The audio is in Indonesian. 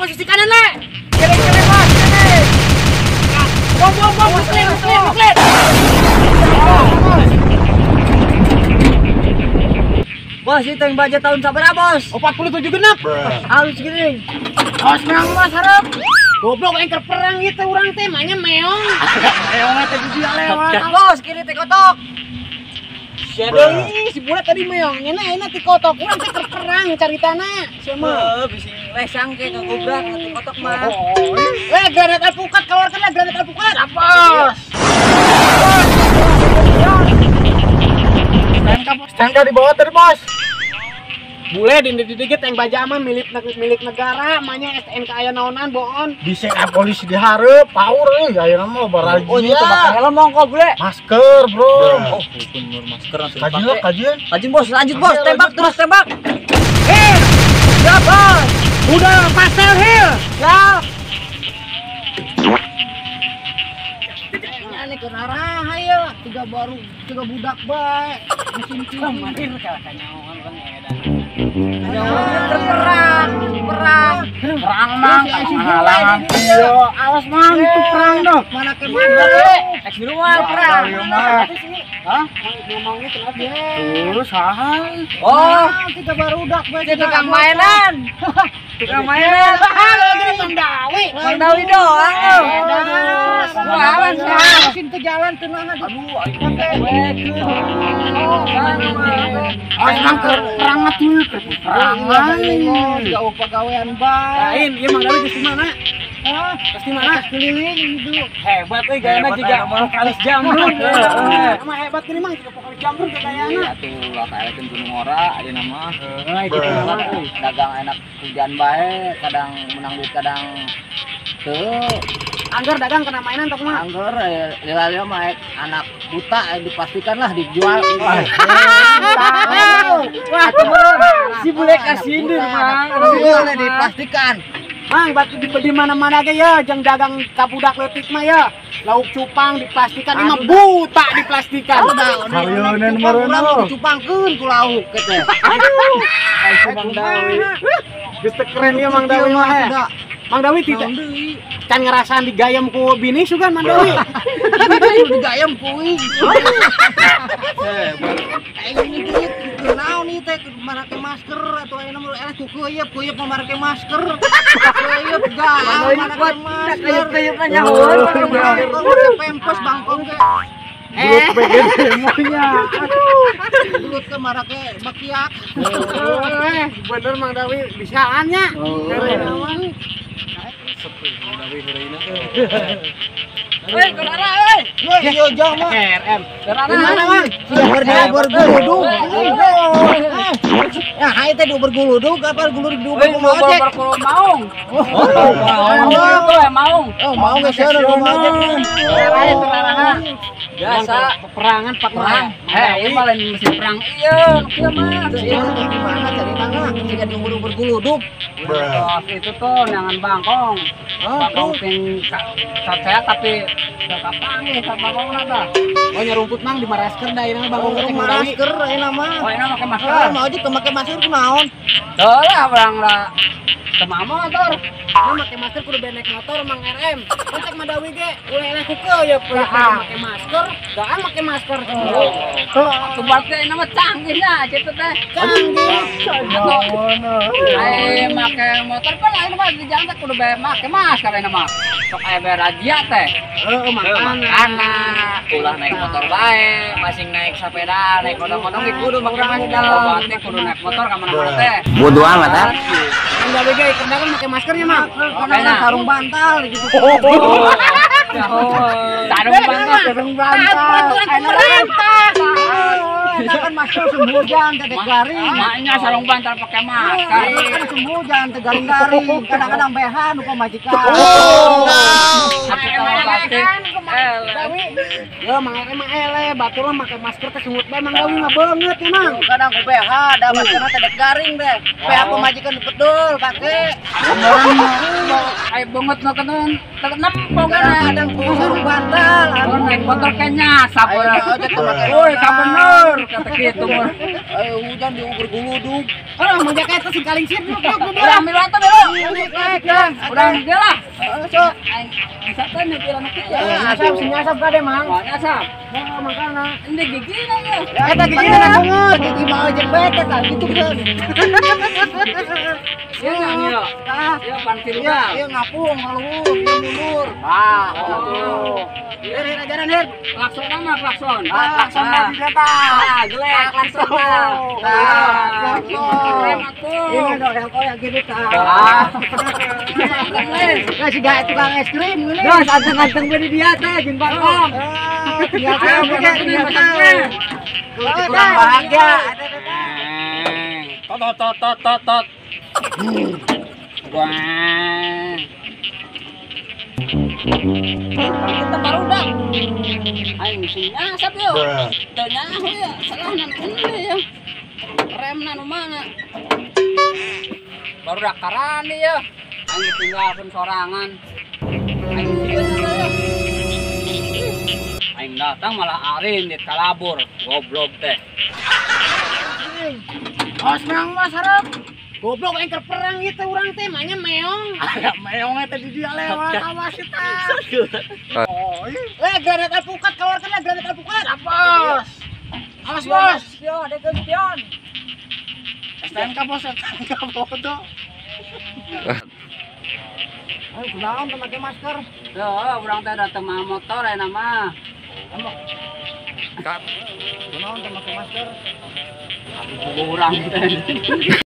sisi kanan le. Kiri bos, kiri. Bom, muslim. Bos, itu yang baja tahun sabaraha, Bos? 47 genap. Halus gini. Awas meong mas harap. Goblok engker perang gitu urang teh manya meong. Meong teh di dia lewat. Bos, kiri teh kotok. Sia deui si bulat tadi meong enak ti kotok urang teh keur perang caritana. Sia mah Bising lesang ke ngegobrak nanti kotok mah. granat alpukat keluarkan lah granat alpukat. Apos. Stangka di bawah tadi bos. Bule dikit yang bajaman milik negara, namanya STNK aya naonan boon. Bisa polisi dihareup, power euy aya mah baraji. Oh, itu bakal helm mongko bule. Masker, Bro. Oh, bener masker langsung Kajian, dipakai. kajian. Lanjut bos, tembak terus tembak. Siap, Bos. Udah pastel hill. Siap. Ini ke arah ayo, tiga budak bae. Mesin cium. Mandir katanya orang edan. Perang mang, halangan iya. Awas mang, itu perang dong. Mana ke mana? Eks di luar perang. Hah? Ngomongnya kenapa? Terus hal. Oh, kita baru udah itu tukang mainan. Tukang mainan. Mang Dawi doang. Lawan mesin ke jalan tengah aduh. Mang perang atuh perang. Jauh pegawaian bae. Lain, ieu Mang Dawi di mana? Pasti mana? Keliling itu. Hebat euy gayana juga kalis jamrud. Nama hebat ini mah juga pokoknya jamrud gayana. Atuh lah kaelekeun gunung ora aya nama. Dagang enak hujan bae, kadang menang duit kadang teu. Angger dagang kena mainan tok mah. Angger lila mah anak buta dipastikan lah dijual. Wah, si bule kasindir mah. Boleh dipastikan. Mang, batu di mana-mana ge ya, jang dagang kabudak leutik mah ya. Lauk cupang diplastikan, ini mah buta diplastikan. Hareunan meureuh dicupangkeun ku lauk teh. Aduh. Mang Dawi. Geus teu keren ieu Mang Dawi mah. Mang Dawi tidak can ngerasaan digayam ku bini sugan Mang Dawi. Digayam kuing. Ini duit naon nih teh make masker atau aya mah eleh kuyeup mah make masker. Kuyeup gaal make masker. Kuyeup-kuyeup nyahoan. Pempes bangkong ge. Gelut pengen demonya. Gelut ke marake bakiak. Bener Mang Dawi bisaannya. Woi, kenapa, woi? Yo jauh mah. RM. Mana mah? Sudah berguludug. Ya, hai teh berguludug apa guludug Mau ojek? Maung. Maung. Oh, mau geus sana rumah ojek. Biasa peperangan pak perang. Ini malah mesin perang. Iya, kieu mah. Gimana ceritanya? Jika diukur berguludug. Itu tuh nangan bangkong. Bangkong ping saya tapi kapan nih bangkong nata? Oh nyarumput mang di marasker da ieu bangkong cek Masker ayeuna mah. Oh, ayeuna make masker. Mau ojek make masker kunaon? Teu lah barang lah. Temamu motor. Nah, make masker kudu benek motor Mang RM. Kontak Madawi ge uleh-uleh ku keuyeuk make masker. Daan make masker. Sebabnya ini mah canggih nah, gitu teh. Canggih. Ai make motor kan ayeuna mah di jalan teh kudu bae make masker ayeuna mah. Sok aya bae razia teh. Heeh, makana ulah naik motor bae, masing naik sepeda, naik odong-odong kudu make masker. Obatnya kudu naik motor ka mana-mana teh. Bodoh amat ah. Enggak bege kendaraan make maskernya mah. Makanya sarung bantal gitu. Sarung bantal. Pemerintah. Kita kan masker sembujan teh garing. Maknya sarung bantal pakai masker. Kan sembujan teh garing-garing. Kadang-kadang BH nu pamajikan. Dawi. Ya Mang Ere mah ele, batur mah make masker teh sungut bae Mang Dawi mah beungeut emang. Kadang ku BH da maskerna teh garing deh. BH pamajikan bedul pake. Ai banget na kanon. Nempong Kadang ku sarung bantal. naik motor kayaknya nyasap orang. Ojek teh make. Woi, ka bener. kata gitu mah. Hujan di berguludug. Orang mau jaket si kaling sir udah ambil waktu dulu. Udah dia lah. Sok. Bisa kan nyepir anak ya. Asap nyasap kade mang. Nyasap. Oh makana. Ini gigi nanya. Eta gigi na bungut, gigi mau jepet eta gitu kan. Iya nanya. Iya pantir Iya, iya ngapung haluhur, iya mundur. Oh. Hir ajaran hir. Klakson nama klakson. Klakson tadi kata. Jelek klakson. Klakson. Ini dong yang koyak gini kan. Nah, si gak tukang es krim ini. Nah, ganteng-ganteng beri dia teh, jin bangkong. Kurang bahagia. Tot. Wah. Kita baru dah. Aing mesti nyasap yo. Teu nyaho ya, salah nan ini ya. Rem nan mana? Baru dak karani ya. Aing tinggalkeun sorangan. Aing sieun ya. Aing datang malah arin di kalabur, goblok teh. Os meong mas harap. Goblok engker perang gitu urang teh manya meong. Ada meong eta di dia lewat awas eta. Granat alpukat keluarkan lah granat alpukat. Apos. Awas bos. Yo, ada gempion. STNK bos, STNK bodoh. Ayo kunaon teu make masker. Yo, urang teh datang mah motor enak mah. Kunaon teu make masker. Urang teh.